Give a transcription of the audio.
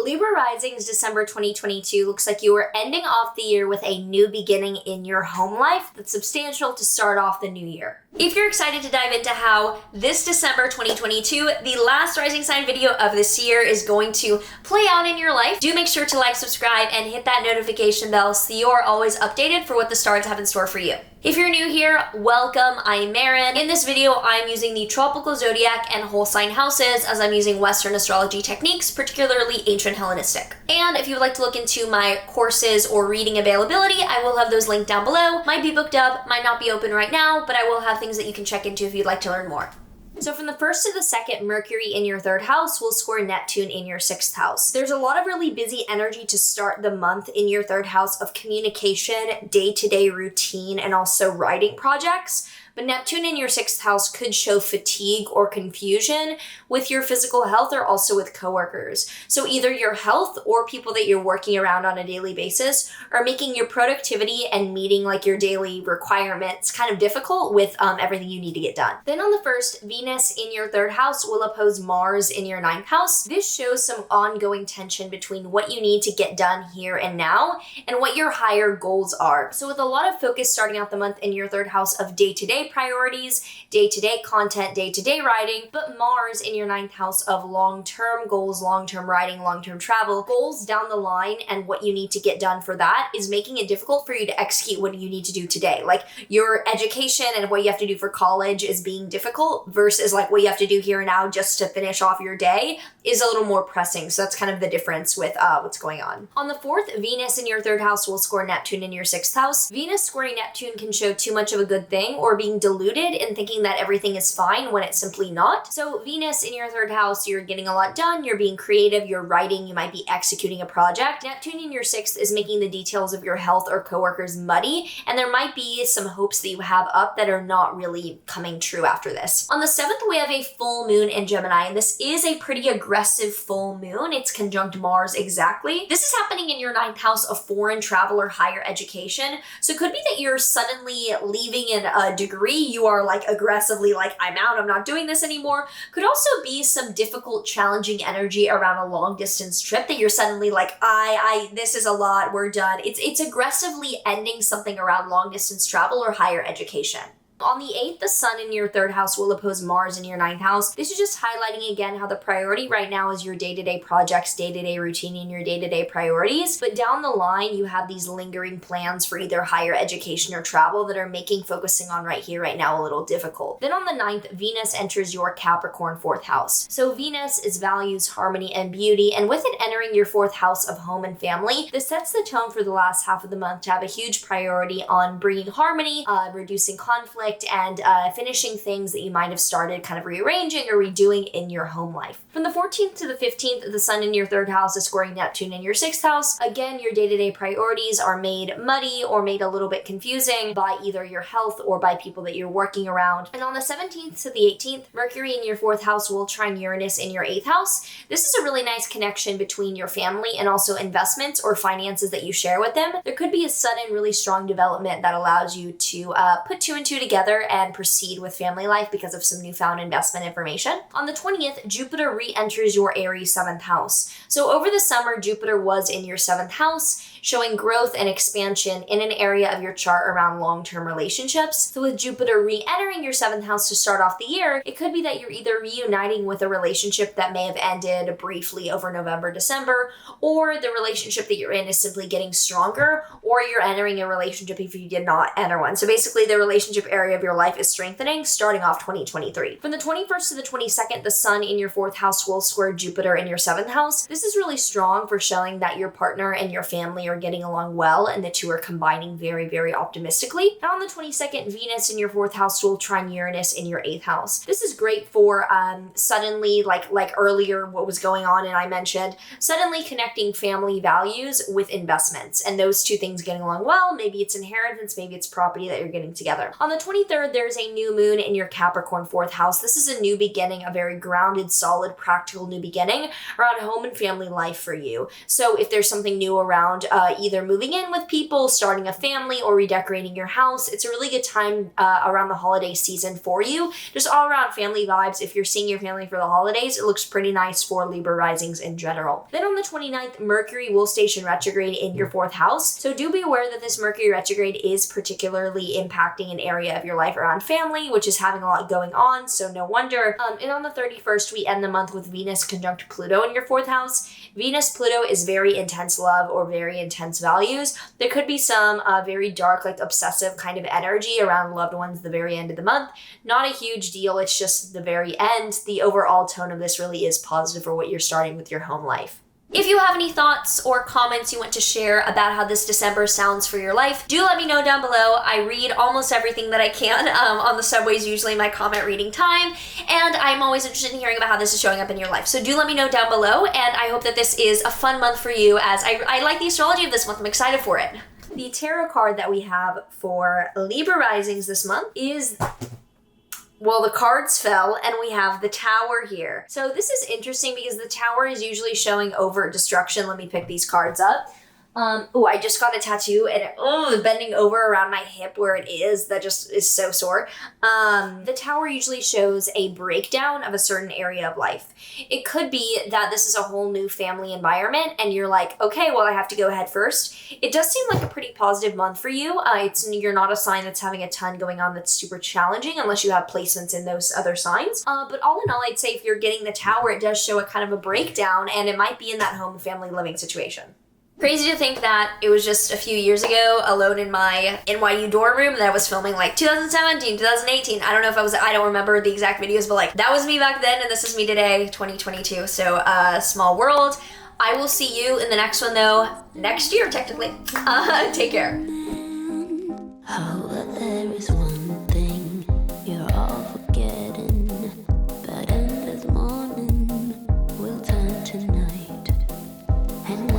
Libra Risings December 2022 looks like you are ending off the year with a new beginning in your home life that's substantial to start off the new year. If you're excited to dive into how this December 2022, the last rising sign video of this year, is going to play out in your life, do make sure to like, subscribe, and hit that notification bell so you're always updated for what the stars have in store for you. If you're new here, welcome. I'm Maren. In this video, I'm using the tropical zodiac and whole sign houses as I'm using Western astrology techniques, particularly ancient Hellenistic. And if you would like to look into my courses or reading availability, I will have those linked down below. Might be booked up, might not be open right now, but I will have things that you can check into if you'd like to learn more. So from the 1st to the 2nd, Mercury in your 3rd house will square Neptune in your 6th house. There's a lot of really busy energy to start the month in your 3rd house of communication, day-to-day routine, and also writing projects. But Neptune in your 6th house could show fatigue or confusion with your physical health or also with coworkers. So either your health or people that you're working around on a daily basis are making your productivity and meeting like your daily requirements kind of difficult with everything you need to get done. Then on the 1st, Venus in your 3rd house will oppose Mars in your 9th house. This shows some ongoing tension between what you need to get done here and now and what your higher goals are. So with a lot of focus starting out the month in your 3rd house of day-to-day priorities, day-to-day content, day-to-day writing, but Mars in your 9th house of long-term goals, long-term writing, long-term travel, goals down the line, and what you need to get done for that is making it difficult for you to execute what you need to do today. Like your education and what you have to do for college is being difficult versus like what you have to do here and now just to finish off your day is a little more pressing. So that's kind of the difference with what's going on. On the 4th, Venus in your 3rd house will square Neptune in your 6th house. Venus squaring Neptune can show too much of a good thing or being deluded in thinking that everything is fine when it's simply not. So Venus in your 3rd house, you're getting a lot done, you're being creative, you're writing, you might be executing a project. Neptune in your 6th is making the details of your health or coworkers muddy, and there might be some hopes that you have up that are not really coming true after this. On the 7th, we have a full moon in Gemini, and this is a pretty aggressive full moon. It's conjunct Mars exactly. This is happening in your 9th house of foreign travel or higher education. So it could be that you're suddenly leaving in a degree. You are like aggressively like, I'm out, I'm not doing this anymore. Could also be some difficult, challenging energy around a long distance trip that you're suddenly like, this is a lot, we're done. It's aggressively ending something around long distance travel or higher education. On the 8th, the sun in your 3rd house will oppose Mars in your 9th house. This is just highlighting again how the priority right now is your day-to-day projects, day-to-day routine, and your day-to-day priorities. But down the line, you have these lingering plans for either higher education or travel that are making focusing on right here, right now a little difficult. Then on the 9th, Venus enters your Capricorn 4th house. So Venus is values, harmony, and beauty. And with it entering your 4th house of home and family, this sets the tone for the last half of the month to have a huge priority on bringing harmony, reducing conflict, and finishing things that you might have started kind of rearranging or redoing in your home life. From the 14th to the 15th, the sun in your 3rd house is squaring Neptune in your 6th house. Again, your day-to-day priorities are made muddy or made a little bit confusing by either your health or by people that you're working around. And on the 17th to the 18th, Mercury in your 4th house will trine Uranus in your 8th house. This is a really nice connection between your family and also investments or finances that you share with them. There could be a sudden, really strong development that allows you to put 2 and 2 together and proceed with family life because of some newfound investment information. On the 20th, Jupiter re-enters your Aries 7th house. So over the summer, Jupiter was in your 7th house, showing growth and expansion in an area of your chart around long-term relationships. So with Jupiter re-entering your 7th house to start off the year, it could be that you're either reuniting with a relationship that may have ended briefly over November, December, or the relationship that you're in is simply getting stronger, or you're entering a relationship if you did not enter one. So basically the relationship area of your life is strengthening starting off 2023. From the 21st to the 22nd, the sun in your 4th house will square Jupiter in your 7th house. This is really strong for showing that your partner and your family are getting along well and the two are combining very, very optimistically. And on the 22nd, Venus in your 4th house will trine Uranus in your 8th house. This is great for suddenly, like earlier what was going on and I mentioned, suddenly connecting family values with investments and those two things getting along well. Maybe it's inheritance, maybe it's property that you're getting together. On the 23rd, there's a new moon in your Capricorn 4th house. This is a new beginning, a very grounded, solid practical new beginning around home and family life for you. So if there's something new around either moving in with people, starting a family, or redecorating your house, it's a really good time around the holiday season for you. Just all around family vibes. If you're seeing your family for the holidays, it looks pretty nice for Libra risings in general. Then on the 29th, Mercury will station retrograde in your 4th house. So do be aware that this Mercury retrograde is particularly impacting an area of your life around family, which is having a lot going on. So no wonder. And on the 31st, we end the month with Venus conjunct Pluto in your 4th house. Venus-Pluto is very intense love or very intense values. There could be some very dark, like obsessive kind of energy around loved ones the very end of the month. Not a huge deal. It's just the very end. The overall tone of this really is positive for what you're starting with your home life. If you have any thoughts or comments you want to share about how this December sounds for your life, do let me know down below. I read almost everything that I can. On the subways, usually my comment reading time, and I'm always interested in hearing about how this is showing up in your life. So do let me know down below, and I hope that this is a fun month for you, as I like the astrology of this month. I'm excited for it. The tarot card that we have for Libra risings this month is... well, the cards fell and we have the Tower here. So this is interesting because the Tower is usually showing overt destruction. Let me pick these cards up. Oh, I just got a tattoo and bending over around my hip where it is, that just is so sore. The Tower usually shows a breakdown of a certain area of life. It could be that this is a whole new family environment and you're like, okay, well, I have to go ahead first. It does seem like a pretty positive month for you. You're not a sign that's having a ton going on that's super challenging unless you have placements in those other signs. But all in all, I'd say if you're getting the Tower, it does show a kind of a breakdown, and it might be in that home and family living situation. Crazy to think that it was just a few years ago, alone in my NYU dorm room, that I was filming like 2017, 2018. I don't remember the exact videos, but like that was me back then and this is me today, 2022. So small world. I will see you in the next one though, next year technically. Take care. Oh, there is one thing you're all forgetting, but endless morning will turn to night. And